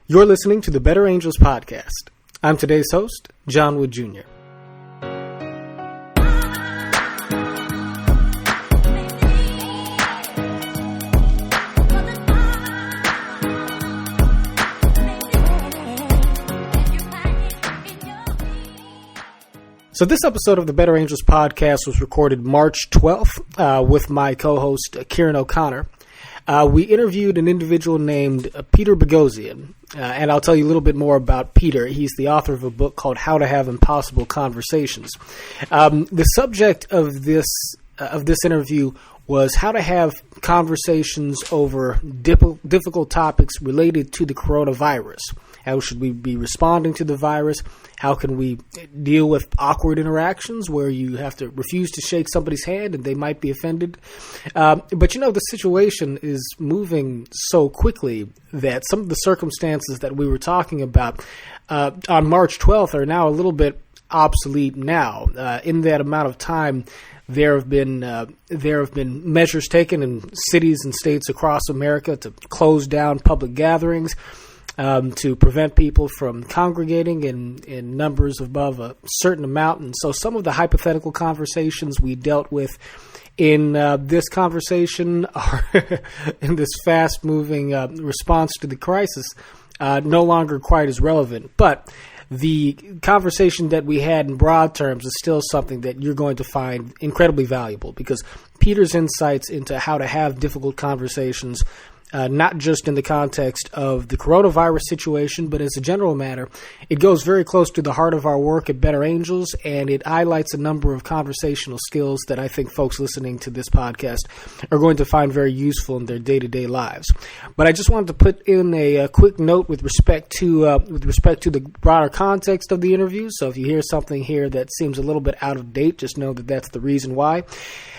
You're listening to the Better Angels podcast. I'm today's host, John Wood Jr. So this episode of the Better Angels podcast was recorded March 12th with my co-host, Ciaran O'Connor. We interviewed an individual named Peter Boghossian, and I'll tell you a little bit more about Peter. He's the author of a book called How to Have Impossible Conversations. The subject of this interview was how to have conversations over difficult topics related to the coronavirus. How should we be responding to the virus? How can we deal with awkward interactions where you have to refuse to shake somebody's hand and they might be offended? But you know, the situation is moving so quickly that some of the circumstances that we were talking about on March 12th are now a little bit obsolete now. In that amount of time, there have been measures taken in cities and states across America to close down public gatherings, to prevent people from congregating in numbers above a certain amount. And so some of the hypothetical conversations we dealt with in this conversation are in this fast-moving response to the crisis no longer quite as relevant. But the conversation that we had in broad terms is still something that you're going to find incredibly valuable, because Peter's insights into how to have difficult conversations, not just in the context of the coronavirus situation, but as a general matter, it goes very close to the heart of our work at Better Angels, and it highlights a number of conversational skills that I think folks listening to this podcast are going to find very useful in their day-to-day lives. But I just wanted to put in a quick note with respect to the broader context of the interview. So if you hear something here that seems a little bit out of date, just know that that's the reason why.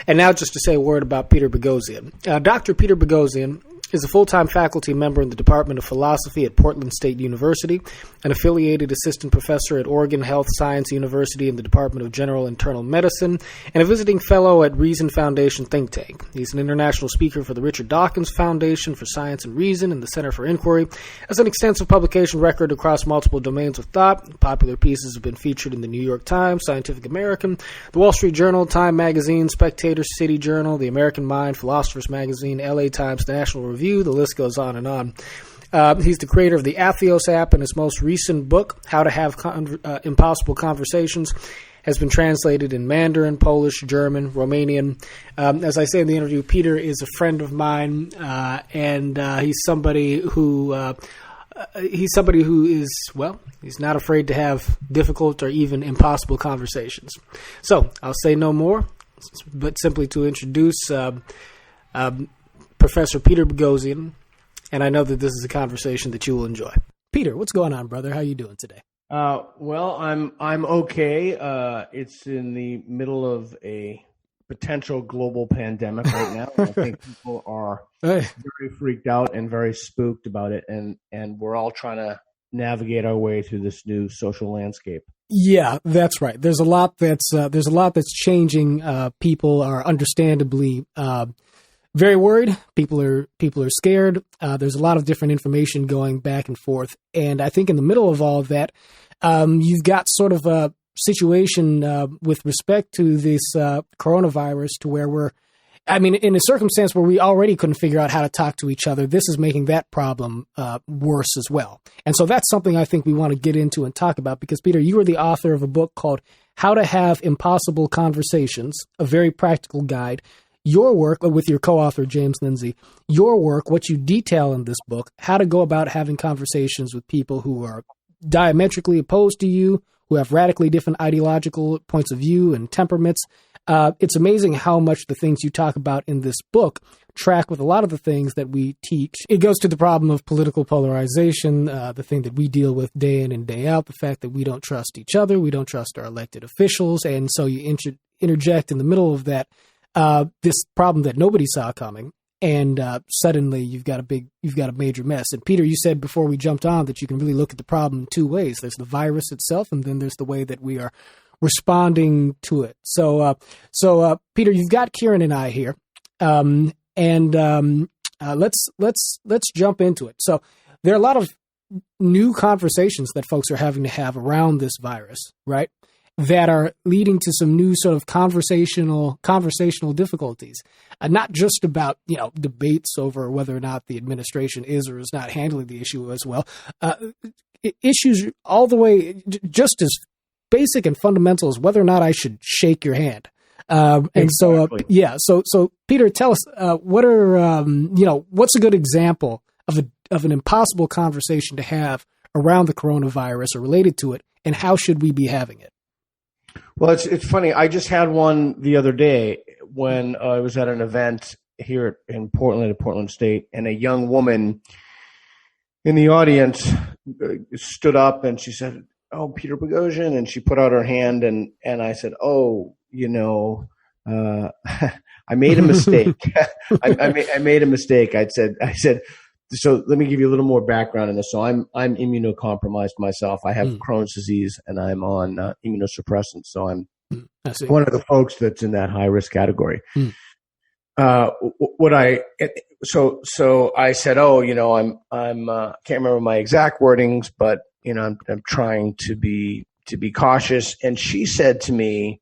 And now just to say a word about Peter Boghossian. Dr. Peter Boghossian is a full-time faculty member in the Department of Philosophy at Portland State University, an affiliated assistant professor at Oregon Health Science University in the Department of General Internal Medicine, and a visiting fellow at Reason Foundation think tank. He's an international speaker for the Richard Dawkins Foundation for Science and Reason and the Center for Inquiry, has an extensive publication record across multiple domains of thought. Popular pieces have been featured in the New York Times, Scientific American, the Wall Street Journal, Time Magazine, Spectator, City Journal, The American Mind, Philosopher's Magazine, LA Times, The National Review. The list goes on and on. He's the creator of the Atheos app, and his most recent book, How to Have Impossible Conversations, has been translated in Mandarin, Polish, German, Romanian. As I say in the interview, Peter is a friend of mine, and he's somebody who is, well, he's not afraid to have difficult or even impossible conversations. So I'll say no more, but simply to introduce Professor Peter Boghossian, and I know that this is a conversation that you will enjoy. Peter, what's going on, brother? How are you doing today? Well, I'm okay. It's in the middle of a potential global pandemic right now. I think people are very freaked out and very spooked about it, and we're all trying to navigate our way through this new social landscape. Yeah, that's right. There's a lot that's changing. People are understandably very worried. People are scared. There's a lot of different information going back and forth. And I think in the middle of all of that, you've got sort of a situation with respect to this coronavirus to where in a circumstance where we already couldn't figure out how to talk to each other, this is making that problem worse as well. And so that's something I think we want to get into and talk about, because, Peter, you are the author of a book called How to Have Impossible Conversations, a very practical guide. Your work, with your co-author, James Lindsay, your work, what you detail in this book, how to go about having conversations with people who are diametrically opposed to you, who have radically different ideological points of view and temperaments. It's amazing how much the things you talk about in this book track with a lot of the things that we teach. It goes to the problem of political polarization, the thing that we deal with day in and day out, the fact that we don't trust each other, we don't trust our elected officials, and so you interject in the middle of that this problem that nobody saw coming, and suddenly you've got a major mess. And Peter, you said before we jumped on that you can really look at the problem in two ways. There's the virus itself, and then there's the way that we are responding to it. So Peter, you've got Ciaran and I here, and let's jump into it. So there are a lot of new conversations that folks are having to have around this virus, right? That are leading to some new sort of conversational difficulties, not just about debates over whether or not the administration is or is not handling the issue as well. Issues all the way just as basic and fundamental as whether or not I should shake your hand. Exactly. So Peter, tell us what are what's a good example of an impossible conversation to have around the coronavirus or related to it, and how should we be having it? Well, it's funny. I just had one the other day when I was at an event here in Portland State, and a young woman in the audience stood up and she said, "Oh, Peter Boghossian," and she put out her hand, and I said, "Oh, I made a mistake. I made a mistake." I said, so let me give you a little more background on this. So I'm immunocompromised myself. I have Crohn's disease, and I'm on immunosuppressants. So I'm one of the folks that's in that high risk category. So I said, "Oh, I'm can't remember my exact wordings, but I'm trying to be cautious." And she said to me,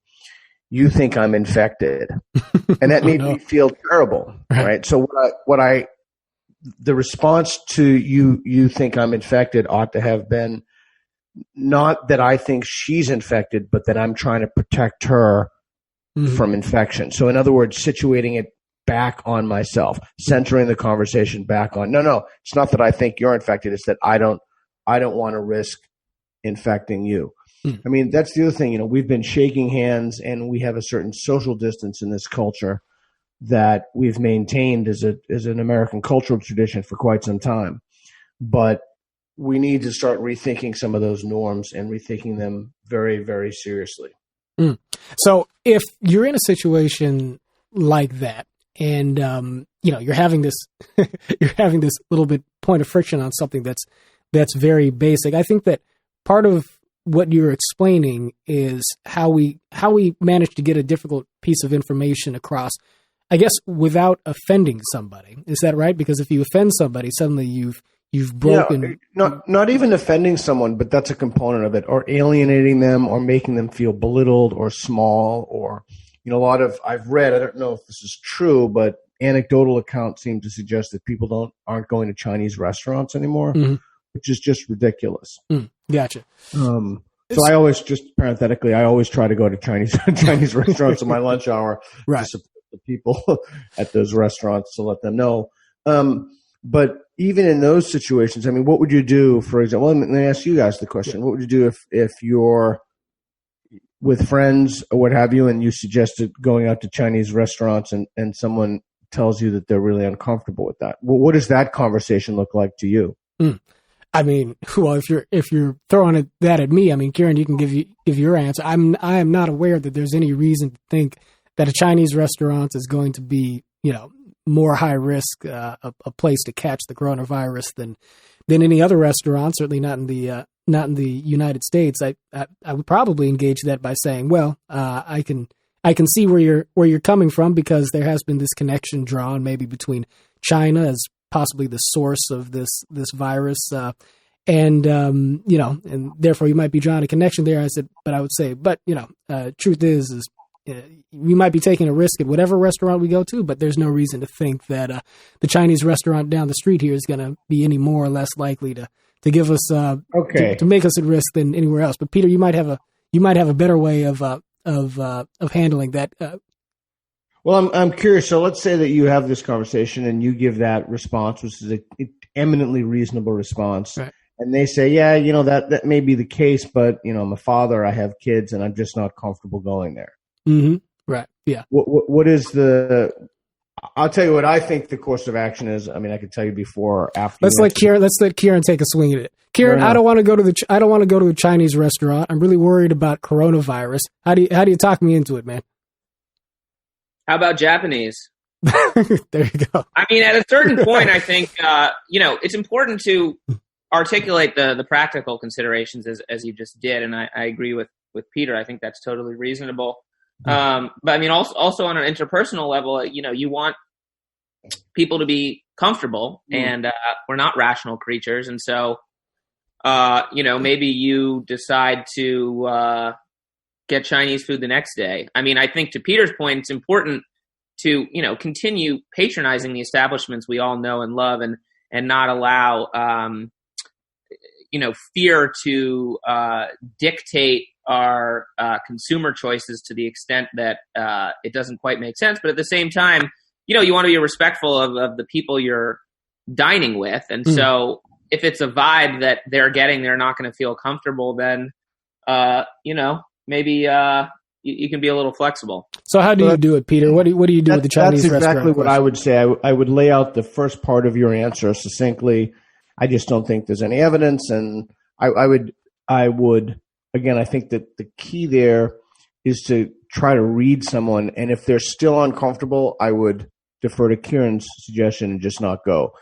"You think I'm infected," and that made me feel terrible, right? So the response to you think I'm infected ought to have been not that I think she's infected, but that I'm trying to protect her from infection. So in other words, situating it back on myself, centering the conversation back on, no, it's not that I think you're infected. It's that I don't want to risk infecting you. I mean, that's the other thing. We've been shaking hands, and we have a certain social distance in this culture that we've maintained as an American cultural tradition for quite some time. But we need to start rethinking some of those norms and rethinking them very, very seriously. So if you're in a situation like that, and you're having this little bit point of friction on something that's very basic, I think that part of what you're explaining is how we manage to get a difficult piece of information across, I guess, without offending somebody. Is that right? Because if you offend somebody, suddenly you've broken. Yeah, not even offending someone, but that's a component of it, or alienating them, or making them feel belittled or small, or a lot of, I've read, I don't know if this is true, but anecdotal accounts seem to suggest that people aren't going to Chinese restaurants anymore, which is just ridiculous. Gotcha. So I always, just parenthetically, I always try to go to Chinese restaurants in my lunch hour to support the people at those restaurants, to let them know. But even in those situations, I mean, what would you do, for example? Let me ask you guys the question. What would you do if you're with friends or what have you, and you suggested going out to Chinese restaurants, and someone tells you that they're really uncomfortable with that? What does that conversation look like to you? I mean, well, if you're throwing that at me, I mean, Ciaran, you can give your answer. I am not aware that there's any reason to think that a Chinese restaurant is going to be, more high risk, a place to catch the coronavirus than any other restaurant. Certainly not in the United States. I would probably engage that by saying, well, I can see where you're coming from, because there has been this connection drawn maybe between China as possibly the source of this virus, and therefore you might be drawing a connection there. I would say, truth is we might be taking a risk at whatever restaurant we go to, but there's no reason to think that the Chinese restaurant down the street here is going to be any more or less likely to give us to make us at risk than anywhere else. But Peter, you might have a better way of handling that. Well, I'm curious. So let's say that you have this conversation and you give that response, which is an eminently reasonable response. Right. And they say, yeah, that may be the case, but, I'm a father, I have kids, and I'm just not comfortable going there. Mm-hmm. Right. Yeah. What is I'll tell you what I think the course of action is. I mean, I could tell you before or after. Let's let Ciaran take a swing at it. Ciaran, I don't want to go to a Chinese restaurant. I'm really worried about coronavirus. How do you talk me into it, man? How about Japanese? There you go. I mean, at a certain point, I think, it's important to articulate the practical considerations as you just did. And I agree with Peter. I think that's totally reasonable. But I mean, also on an interpersonal level, you want people to be comfortable, and we're not rational creatures. And so, maybe you decide to get Chinese food the next day. I mean, I think to Peter's point, it's important to, continue patronizing the establishments we all know and love, and not allow, fear to dictate our consumer choices to the extent that it doesn't quite make sense. But at the same time, you want to be respectful of the people you're dining with. And so if it's a vibe that they're getting, they're not going to feel comfortable, then, maybe you can be a little flexible. So how do you do it, Peter? What do you do with the Chinese restaurant? That's exactly what I would say. I would lay out the first part of your answer succinctly. I just don't think there's any evidence. And I would, again, I think that the key there is to try to read someone. And if they're still uncomfortable, I would defer to Ciaran's suggestion and just not go.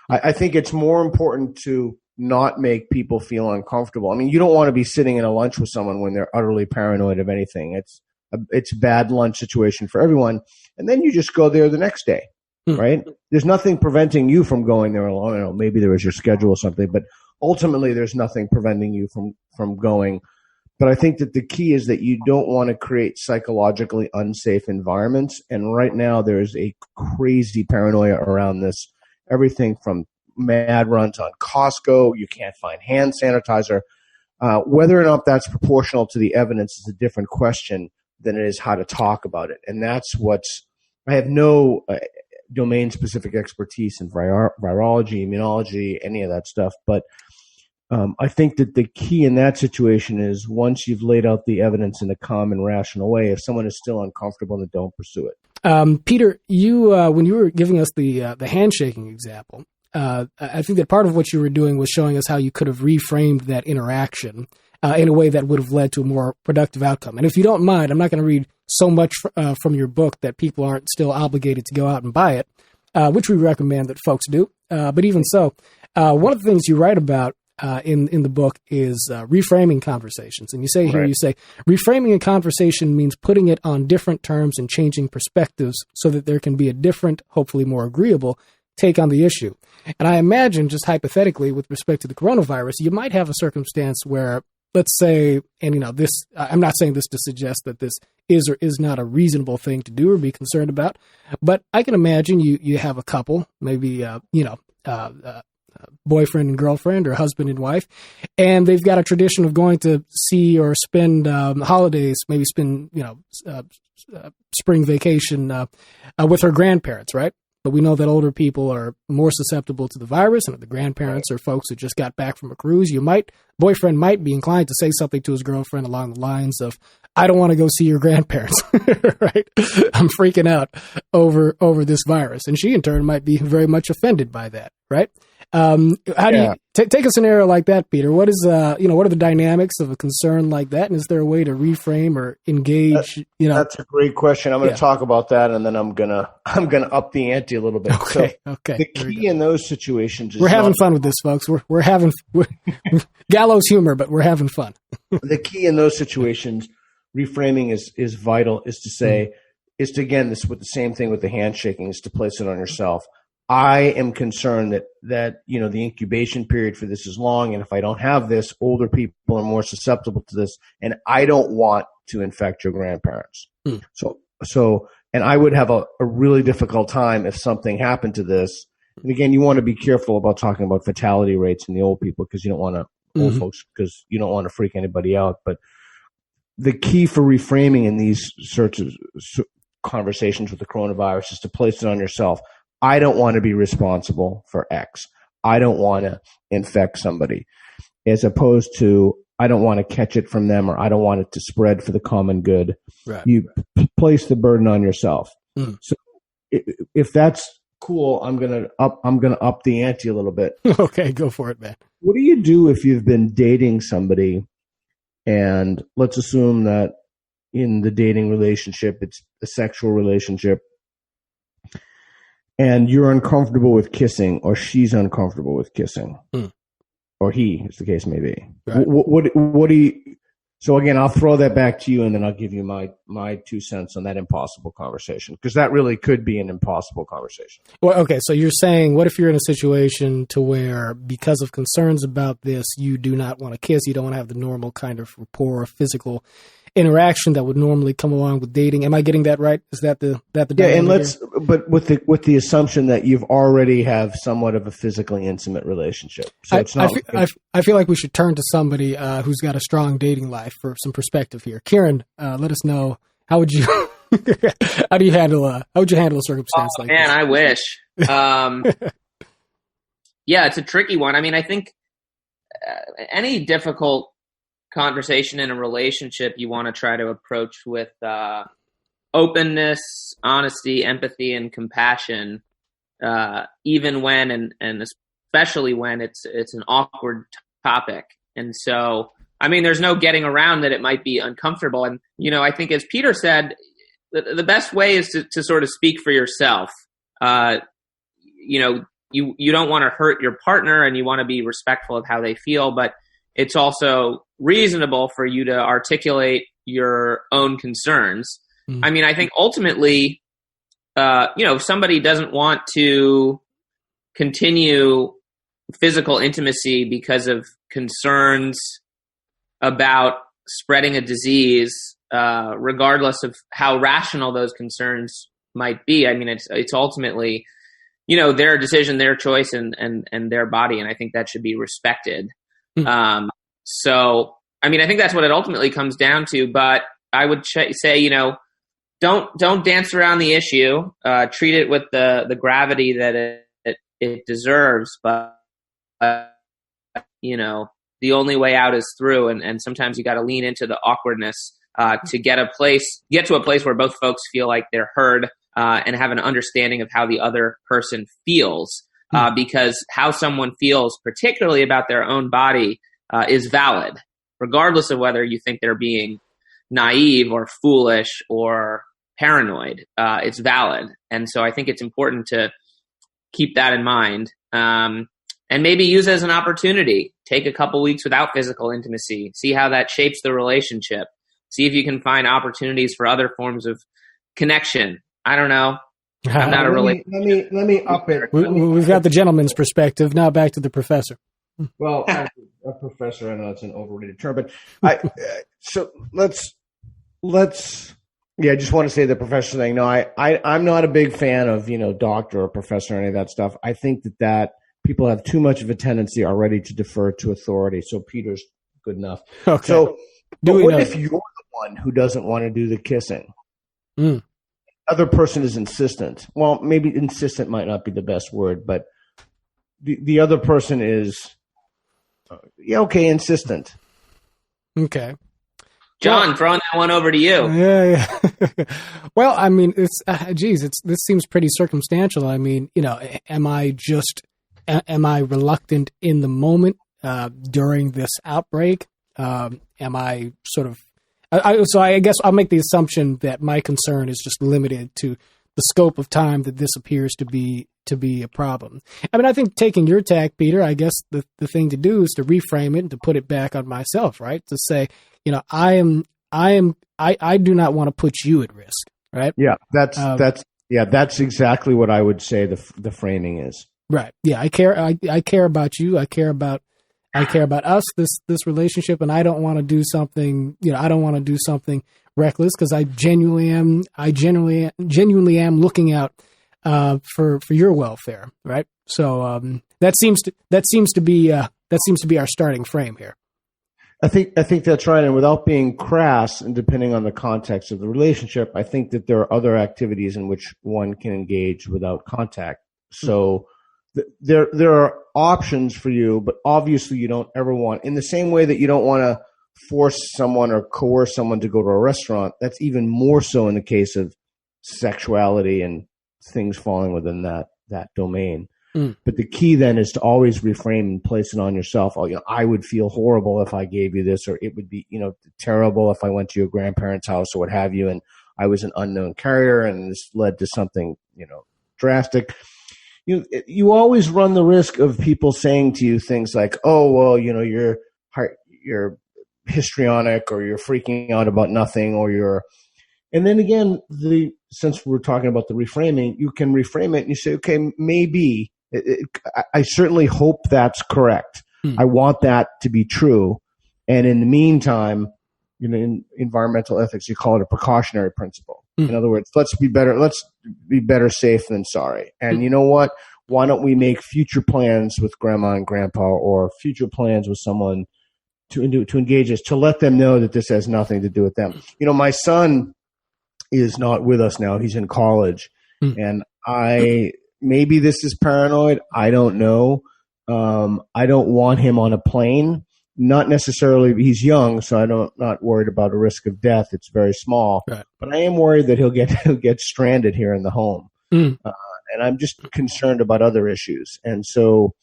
I think it's more important to not make people feel uncomfortable. I mean, you don't want to be sitting in a lunch with someone when they're utterly paranoid of anything. It's a bad lunch situation for everyone. And then you just go there the next day, right? There's nothing preventing you from going there alone. I don't know, maybe there was your schedule or something, but ultimately there's nothing preventing you from going. But I think that the key is that you don't want to create psychologically unsafe environments. And right now there's a crazy paranoia around this. Everything from mad runs on Costco, you can't find hand sanitizer. Whether or not that's proportional to the evidence is a different question than it is how to talk about it. And that's I have no domain-specific expertise in virology, immunology, any of that stuff. But I think that the key in that situation is once you've laid out the evidence in a calm and rational way, if someone is still uncomfortable, then don't pursue it. Peter, you when you were giving us the handshaking example, I think that part of what you were doing was showing us how you could have reframed that interaction in a way that would have led to a more productive outcome. And if you don't mind, I'm not going to read so much from your book that people aren't still obligated to go out and buy it, which we recommend that folks do. But even so, one of the things you write about in the book is reframing conversations. And you say here, right. You say, reframing a conversation means putting it on different terms and changing perspectives so that there can be a different, hopefully more agreeable, take on the issue. And I imagine, just hypothetically, with respect to the coronavirus, you might have a circumstance where, let's say, and this, I'm not saying this to suggest that this is or is not a reasonable thing to do or be concerned about, but I can imagine you have a couple, maybe, boyfriend and girlfriend or husband and wife, and they've got a tradition of going to see or spend holidays, maybe spend, spring vacation with her grandparents, right? But we know that older people are more susceptible to the virus, and the grandparents are folks who just got back from a cruise. Boyfriend might be inclined to say something to his girlfriend along the lines of, I don't want to go see your grandparents, right? I'm freaking out over this virus. And she in turn might be very much offended by that, right? How do you take a scenario like that, Peter? What is, what are the dynamics of a concern like that? And is there a way to reframe or engage? That's a great question. I'm going to talk about that, and then I'm gonna up the ante a little bit. Okay. The key in those situations is we're having fun with this, folks. We're having gallows humor, but we're having fun. The key in those situations, reframing is vital. Is to say, is to again this with the same thing with the handshaking, is to place it on yourself. I am concerned that the incubation period for this is long, and if I don't have this, older people are more susceptible to this, and I don't want to infect your grandparents. So, and I would have a really difficult time if something happened to this. And again, you want to be careful about talking about fatality rates in the old people because you don't want to old folks because you don't want to freak anybody out. But the key for reframing in these sorts of conversations with the coronavirus is to place it on yourself. I don't want to be responsible for X. I don't want to infect somebody, as opposed to I don't want to catch it from them, or I don't want it to spread for the common good. Right. You place the burden on yourself. So if that's cool, I'm gonna up the ante a little bit. Okay, go for it, man. What do you do if you've been dating somebody, and let's assume that in the dating relationship, it's a sexual relationship, and you're uncomfortable with kissing, or she's uncomfortable with kissing, or he, as the case may be. Right. What do you? So again, I'll throw that back to you, and then I'll give you my 2 cents on that impossible conversation, because that really could be an impossible conversation. Well, okay, so you're saying, what if you're in a situation to where, because of concerns about this, you do not want to kiss, you don't want to have the normal kind of rapport or physical interaction that would normally come along with dating? Am I getting that right? Is that the and but with the assumption that you've already have somewhat of a physically intimate relationship. So it's not. I feel like we should turn to somebody who's got a strong dating life for some perspective here. Ciaran, let us know, how would you how would you handle a circumstance like this? Man, I wish. Yeah, it's a tricky one. I mean, I think any difficult conversation in a relationship you want to try to approach with openness, honesty, empathy, and compassion, even when and especially when it's an awkward topic. And so, I mean, there's no getting around that it might be uncomfortable. And, I think, as Peter said, the best way is to sort of speak for yourself. You don't want to hurt your partner, and you want to be respectful of how they feel, but it's also reasonable for you to articulate your own concerns. I mean, I think ultimately, if somebody doesn't want to continue physical intimacy because of concerns about spreading a disease, regardless of how rational those concerns might be, I mean, it's ultimately, their decision, their choice, and their body, and I think that should be respected. So, I mean, I think that's what it ultimately comes down to, but I would say, don't dance around the issue, treat it with the gravity that it deserves, but, the only way out is through, and sometimes you got to lean into the awkwardness, to get to a place where both folks feel like they're heard, and have an understanding of how the other person feels, because how someone feels, particularly about their own body, is valid, regardless of whether you think they're being naive or foolish or paranoid. It's valid. And so I think it's important to keep that in mind, and maybe use it as an opportunity. Take a couple weeks without physical intimacy. See how that shapes the relationship. See if you can find opportunities for other forms of connection. I don't know. I'm not let me up it. We've got the gentleman's perspective. Now back to the professor. Well, a professor, I know it's an overrated term, but so let's. Yeah, I just want to say the professor thing. No, I'm not a big fan of doctor or professor or any of that stuff. I think that people have too much of a tendency already to defer to authority. So Peter's good enough. Okay. So, what if you're the one who doesn't want to do the kissing? Other person is insistent. Well, maybe insistent might not be the best word, but the other person is insistent. Okay. John, throwing that one over to you. Yeah. Well, I mean, it's this seems pretty circumstantial. I mean, am I reluctant in the moment during this outbreak? Am I sort of? So I guess I'll make the assumption that my concern is just limited to the scope of time that this appears to be a problem. I mean, I think taking your tack, Peter, I guess the thing to do is to reframe it and to put it back on myself, right? To say, I do not want to put you at risk, right? Yeah, that's exactly what I would say the framing is. Right. Yeah, I care about you. I care about us, this relationship, and I don't want to do something. I don't want to do something reckless because I genuinely am looking out for your welfare, right? So that seems to be our starting frame here. I think that's right. And without being crass, and depending on the context of the relationship, I think that there are other activities in which one can engage without contact. So there are options for you, but obviously you don't ever want, in the same way that you don't want to force someone or coerce someone to go to a restaurant. That's even more so in the case of sexuality and things falling within that domain. But the key then is to always reframe and place it on yourself. I would feel horrible if I gave you this, or it would be, terrible if I went to your grandparents' house or what have you, and I was an unknown carrier and this led to something, drastic. You always run the risk of people saying to you things like, "Oh, well, your histrionic, or you're freaking out about nothing, and then again, since we're talking about the reframing, you can reframe it and you say, okay, maybe I certainly hope that's correct. I want that to be true. And in the meantime, in environmental ethics, you call it a precautionary principle. In other words, let's be better safe than sorry. And you know what? Why don't we make future plans with grandma and grandpa, or future plans with someone to engage us, to let them know that this has nothing to do with them. My son is not with us now. He's in college. And maybe this is paranoid. I don't know. I don't want him on a plane. Not necessarily, he's young, so I'm not worried about a risk of death. It's very small. Right. But I am worried that he'll get stranded here in the home. And I'm just concerned about other issues. And so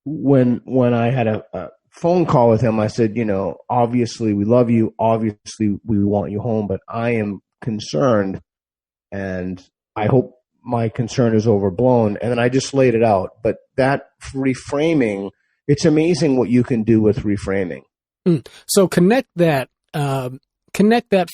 when I had a phone call with him, I said, obviously we love you. Obviously we want you home, but I am concerned, and I hope my concern is overblown. And then I just laid it out. But that reframing, it's amazing what you can do with reframing. So connect that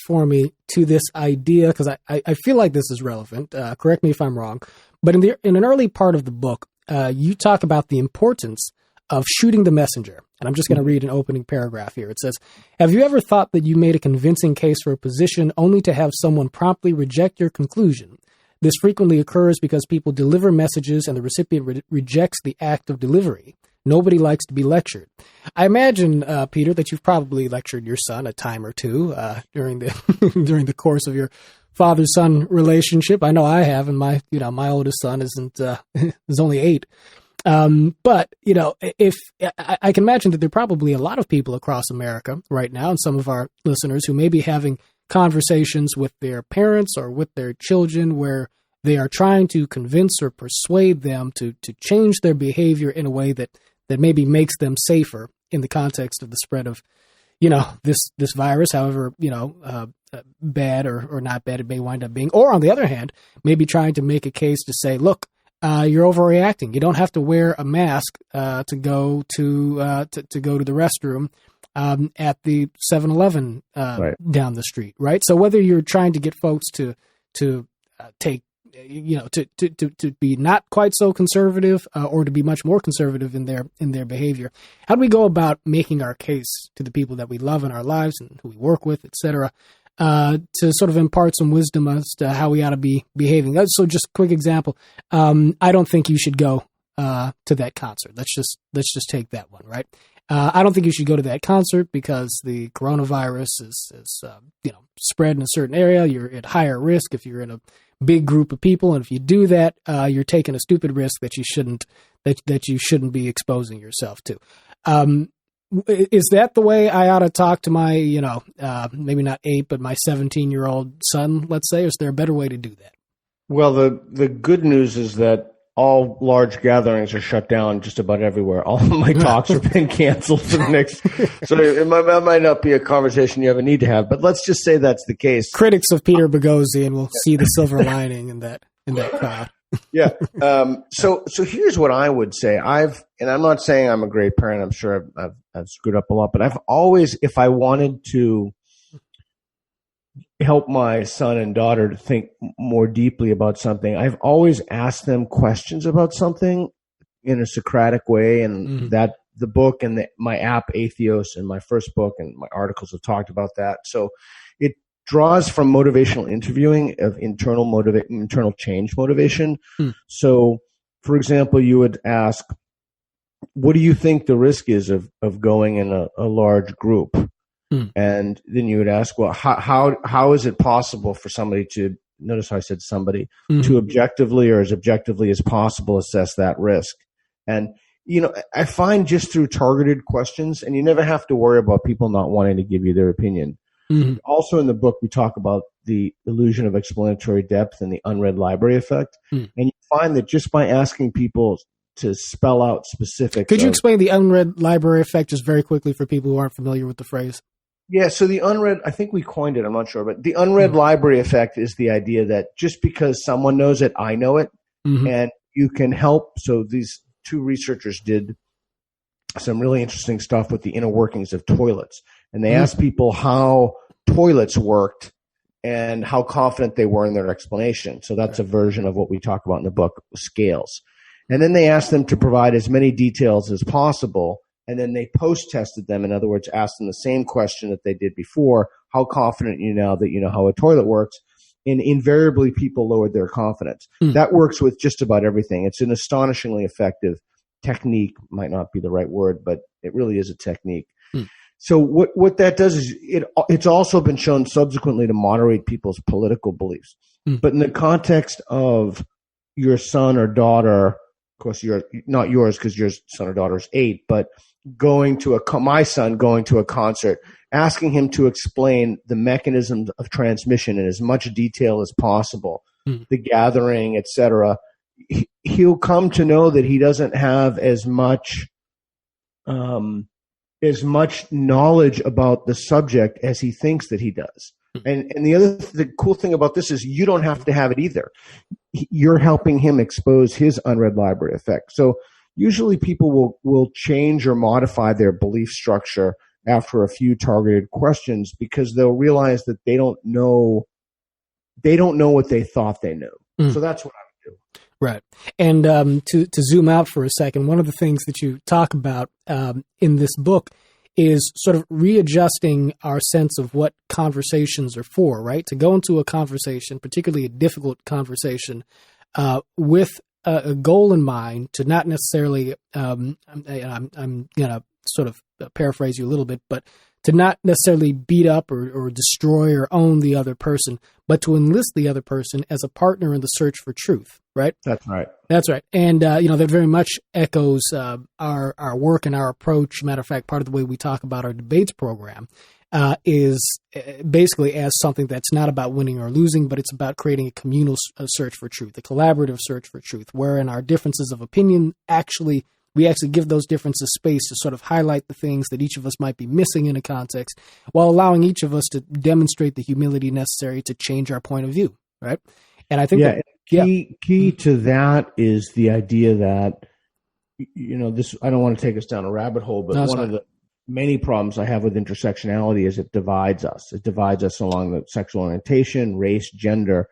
for me to this idea, because I feel like this is relevant. Correct me if I'm wrong, but in an early part of the book, you talk about the importance of shooting the messenger. And I'm just going to read an opening paragraph here. It says, "Have you ever thought that you made a convincing case for a position only to have someone promptly reject your conclusion? This frequently occurs because people deliver messages and the recipient rejects the act of delivery. Nobody likes to be lectured." I imagine, Peter, that you've probably lectured your son a time or two during the course of your father-son relationship. I know I have, and my oldest son is only 8. But if I can imagine that there are probably a lot of people across America right now, and some of our listeners who may be having conversations with their parents or with their children where they are trying to convince or persuade them to change their behavior in a way that maybe makes them safer in the context of the spread of, this virus, however, bad or not bad it may wind up being. Or on the other hand, maybe trying to make a case to say, look, you're overreacting. You don't have to wear a mask to go to the restroom at the 7-Eleven down the street, right? So whether you're trying to get folks to take, to be not quite so conservative or to be much more conservative in their behavior, how do we go about making our case to the people that we love in our lives and who we work with, et cetera, to sort of impart some wisdom as to how we ought to be behaving? So just a quick example. I don't think you should go to that concert. Let's just take that one, right? I don't think you should go to that concert because the coronavirus is spread in a certain area. You're at higher risk if you're in a big group of people, and if you do that, you're taking a stupid risk that you shouldn't be exposing yourself to. Is that the way I ought to talk to my, maybe not 8, but my 17-year-old son, let's say? Or is there a better way to do that? Well, the good news is that all large gatherings are shut down just about everywhere. All of my talks have been canceled for the next. So it might not be a conversation you ever need to have, but let's just say that's the case. Critics of Peter Boghossian will see the silver lining in that crowd. Yeah. So here's what I would say. And I'm not saying I'm a great parent. I'm sure I've screwed up a lot, but I've always, if I wanted to help my son and daughter to think more deeply about something, I've always asked them questions about something in a Socratic way. And that the book and my app, Atheos, and my first book and my articles have talked about that. So it draws from motivational interviewing of internal change motivation. So, for example, you would ask, what do you think the risk is of going in a large group? And then you would ask, well, how is it possible for somebody to, notice how I said somebody, to objectively or as objectively as possible assess that risk? And, I find just through targeted questions, and you never have to worry about people not wanting to give you their opinion. Also in the book, we talk about the illusion of explanatory depth and the unread library effect. And you find that just by asking people to spell out specifics. Could you explain the unread library effect just very quickly for people who aren't familiar with the phrase? Yeah, so the unread, I think we coined it, I'm not sure, but the unread library effect is the idea that just because someone knows it, I know it, and you can help. So these two researchers did some really interesting stuff with the inner workings of toilets. And they asked people how toilets worked and how confident they were in their explanation. So that's a version of what we talk about in the book, scales. And then they asked them to provide as many details as possible. And then they post-tested them. In other words, asked them the same question that they did before. How confident are you now that you know how a toilet works? And invariably, people lowered their confidence. That works with just about everything. It's an astonishingly effective technique. Might not be the right word, but it really is a technique. So what that does is it's also been shown subsequently to moderate people's political beliefs. But in the context of your son or daughter, of course, you're not yours because your son or daughter is 8, but my son going to a concert, asking him to explain the mechanisms of transmission in as much detail as possible, the gathering, etc. He'll come to know that he doesn't have as much knowledge about the subject as he thinks that he does. And the cool thing about this is you don't have to have it either. You're helping him expose his unread library effect. So usually people will change or modify their belief structure after a few targeted questions because they'll realize that they don't know what they thought they knew. So that's what I would do. Right. And to zoom out for a second, one of the things that you talk about in this book is sort of readjusting our sense of what conversations are for, right? To go into a conversation, particularly a difficult conversation, with a goal in mind to not necessarily, I'm going to sort of paraphrase you a little bit, but to not necessarily beat up or destroy or own the other person, but to enlist the other person as a partner in the search for truth, right? That's right. That's right. And, that very much echoes our work and our approach. Matter of fact, part of the way we talk about our debates program is basically as something that's not about winning or losing, but it's about creating a communal search for truth, a collaborative search for truth, wherein our differences of opinion we actually give those differences space to sort of highlight the things that each of us might be missing in a context, while allowing each of us to demonstrate the humility necessary to change our point of view, right? And I think key to that is the idea that, this, I don't want to take us down a rabbit hole, but one of the many problems I have with intersectionality is it divides us. It divides us along the sexual orientation, race, gender.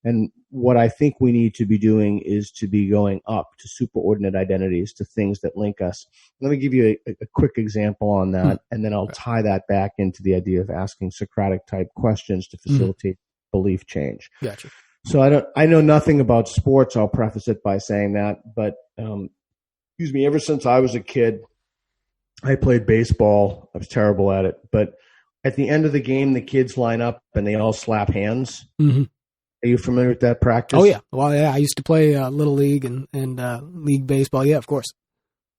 And what I think we need to be doing is to be going up to superordinate identities, to things that link us. Let me give you a quick example on that, and then I'll tie that back into the idea of asking Socratic type questions to facilitate belief change. Gotcha. So I know nothing about sports. I'll preface it by saying that, but ever since I was a kid, I played baseball. I was terrible at it, but at the end of the game, the kids line up and they all slap hands. Mm-hmm. Are you familiar with that practice? Oh, yeah. Well, yeah, I used to play Little League and league baseball. Yeah, of course.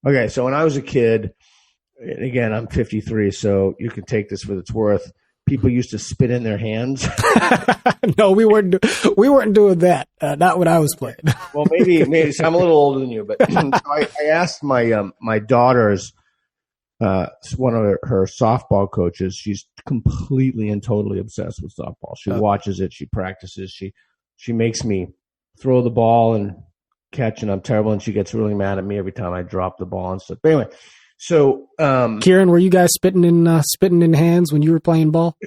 Okay, so when I was a kid, and again, I'm 53, so you can take this for what it's worth. People used to spit in their hands. No, we weren't doing that. Not when I was playing. Well, maybe. So I'm a little older than you, but I asked my daughter's one of her softball coaches. She's completely and totally obsessed with softball. She watches it. She practices. She makes me throw the ball and catch, and I'm terrible. And she gets really mad at me every time I drop the ball and stuff. But anyway, so Ciaran, were you guys spitting in hands when you were playing ball?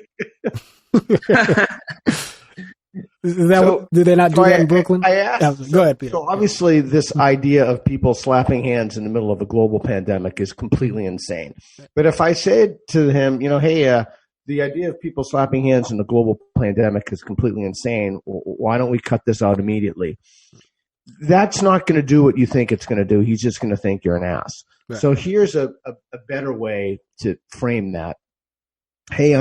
Did they not do that in Brooklyn? I asked. Go ahead, Peter. So obviously this idea of people slapping hands in the middle of a global pandemic is completely insane. But if I said to him, hey, the idea of people slapping hands in a global pandemic is completely insane. Why don't we cut this out immediately? That's not going to do what you think it's going to do. He's just going to think you're an ass. Right. So here's a better way to frame that. Hey,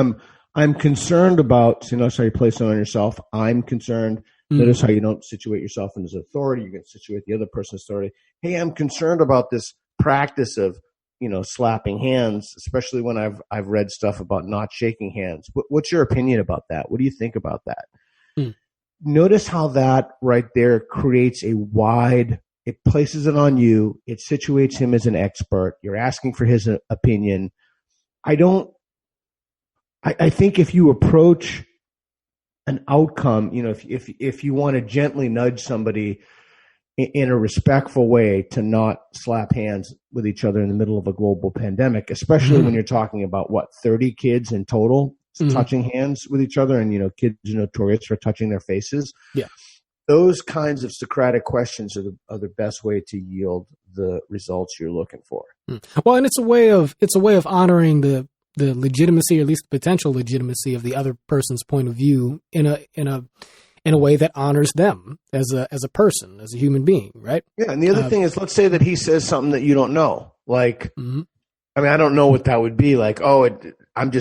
I'm concerned about, notice how you place it on yourself. I'm concerned. Mm-hmm. Notice how you don't situate yourself in as authority. You're going to situate the other person's authority. Hey, I'm concerned about this practice of, slapping hands, especially when I've read stuff about not shaking hands. What's your opinion about that? What do you think about that? Mm. Notice how that right there creates it places it on you. It situates him as an expert. You're asking for his opinion. I think if you approach an outcome, if you want to gently nudge somebody in a respectful way to not slap hands with each other in the middle of a global pandemic, especially when you're talking about 30 kids in total touching hands with each other, and kids are notorious for touching their faces. Yeah. Those kinds of Socratic questions are the best way to yield the results you're looking for. Well, and it's a way of honoring the legitimacy, or at least the potential legitimacy, of the other person's point of view in a way that honors them as a person, as a human being, right? Yeah, and the other thing is, let's say that he says something that you don't know. Like, I mean, I don't know what that would be. Like, I'm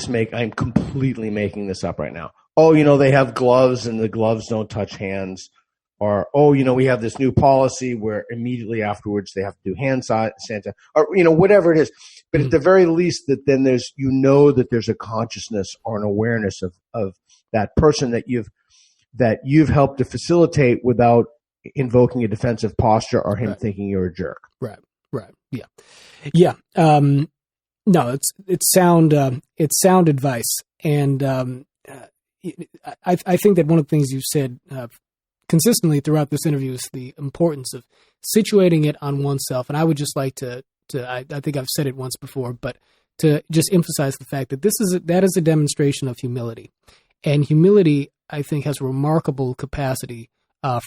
completely making this up right now. Oh, they have gloves and the gloves don't touch hands. Or, we have this new policy where immediately afterwards they have to do hand sanitizer, or, whatever it is. But at the very least, that then that there's a consciousness or an awareness of that person that you've helped to facilitate without invoking a defensive posture or him thinking you're a jerk. Right. Yeah. No, it's sound advice. And I think that one of the things you've said consistently throughout this interview is the importance of situating it on oneself. And I would just like to I think I've said it once before, but to just emphasize the fact that that is a demonstration of humility. And humility, I think, has a remarkable capacity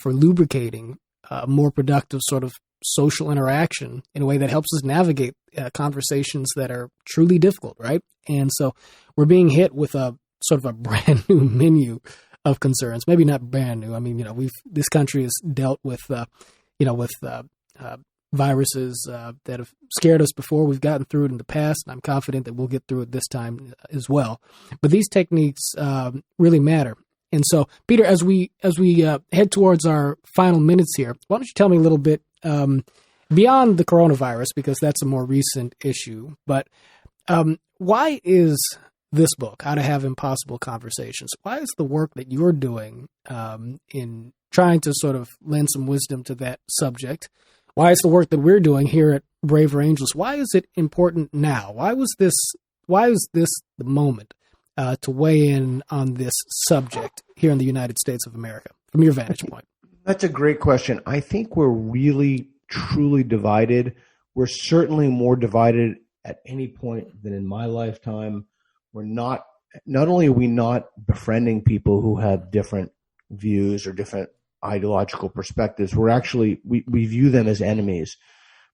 for lubricating more productive sort of social interaction in a way that helps us navigate conversations that are truly difficult, right? And so we're being hit with a sort of a brand new menu of concerns. Maybe not brand new. I mean, this country has dealt with viruses that have scared us before. We've gotten through it in the past, and I'm confident that we'll get through it this time as well. But these techniques really matter. And so, Peter, as we head towards our final minutes here, why don't you tell me a little bit beyond the coronavirus, because that's a more recent issue, but why is this book, How to Have Impossible Conversations, why is the work that you're doing in trying to sort of lend some wisdom to that subject, why is the work that we're doing here at Braver Angels, why is it important now? Why is this the moment to weigh in on this subject here in the United States of America, from your vantage point? That's a great question. I think we're really, truly divided. We're certainly more divided at any point than in my lifetime. We're not only are we not befriending people who have different views or different ideological perspectives, we're actually, we view them as enemies.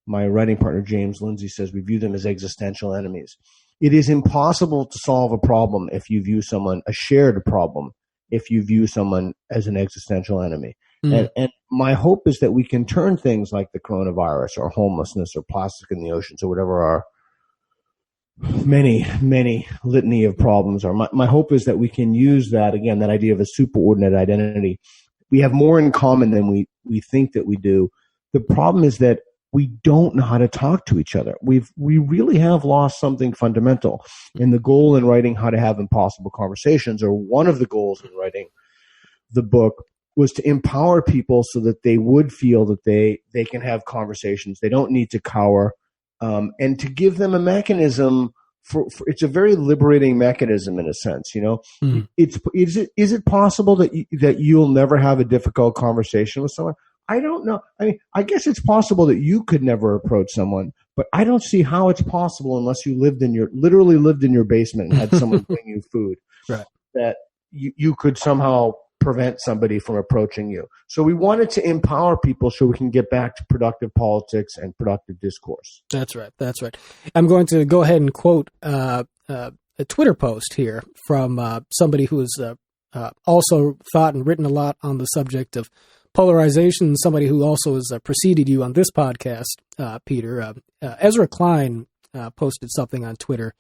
My writing partner, James Lindsay, says we view them as existential enemies. It is impossible to solve a problem if you view someone, a shared problem, if you view someone as an existential enemy. And my hope is that we can turn things like the coronavirus or homelessness or plastic in the oceans or whatever our many, many litany of problems are. My hope is that we can use that, again, that idea of a superordinate identity. We have more in common than we think that we do. The problem is that we don't know how to talk to each other. We really have lost something fundamental. And the goal in writing How to Have Impossible Conversations, or one of the goals in writing the book, was to empower people so that they would feel that they can have conversations. They don't need to cower, and to give them a mechanism for it's a very liberating mechanism in a sense. Is it possible that you'll never have a difficult conversation with someone? I don't know. I mean, I guess it's possible that you could never approach someone, but I don't see how it's possible unless you literally lived in your basement and had someone bring you food, right? That you could somehow prevent somebody from approaching you. So we wanted to empower people so we can get back to productive politics and productive discourse. That's right. I'm going to go ahead and quote a Twitter post here from somebody who has also thought and written a lot on the subject of polarization, somebody who also has preceded you on this podcast, Peter. Ezra Klein posted something on Twitter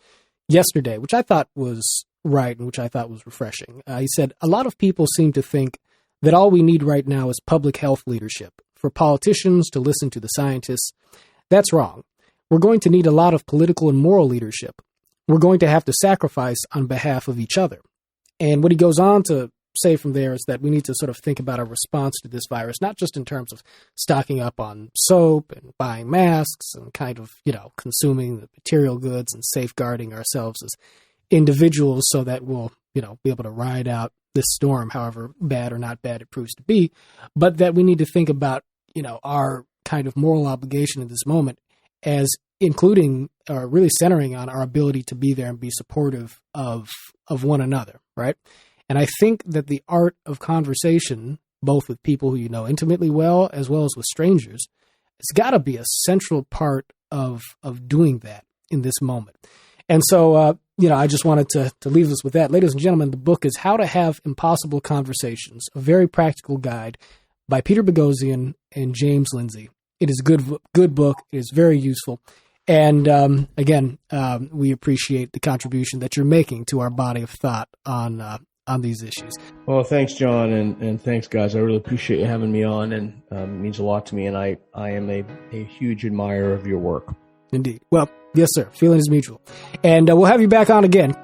yesterday, which I thought was right and which I thought was refreshing. He said, a lot of people seem to think that all we need right now is public health leadership, for politicians to listen to the scientists. That's wrong. We're going to need a lot of political and moral leadership. We're going to have to sacrifice on behalf of each other. And what he goes on to say from there is that we need to sort of think about our response to this virus, not just in terms of stocking up on soap and buying masks and kind of, consuming the material goods and safeguarding ourselves as individuals so that we'll, be able to ride out this storm, however bad or not bad it proves to be, but that we need to think about our kind of moral obligation in this moment as including or really centering on our ability to be there and be supportive of one another, right? And I think that the art of conversation, both with people who you know intimately well as with strangers, has got to be a central part of doing that in this moment. And so, I just wanted to leave us with that. Ladies and gentlemen, the book is How to Have Impossible Conversations, a very practical guide by Peter Boghossian and James Lindsay. It is a good book. It is very useful. And again, we appreciate the contribution that you're making to our body of thought on these issues. Well, thanks, John, and thanks, guys. I really appreciate you having me on, and it means a lot to me, and I am a huge admirer of your work. Indeed. Well, yes, sir. Feeling is mutual. And we'll have you back on again.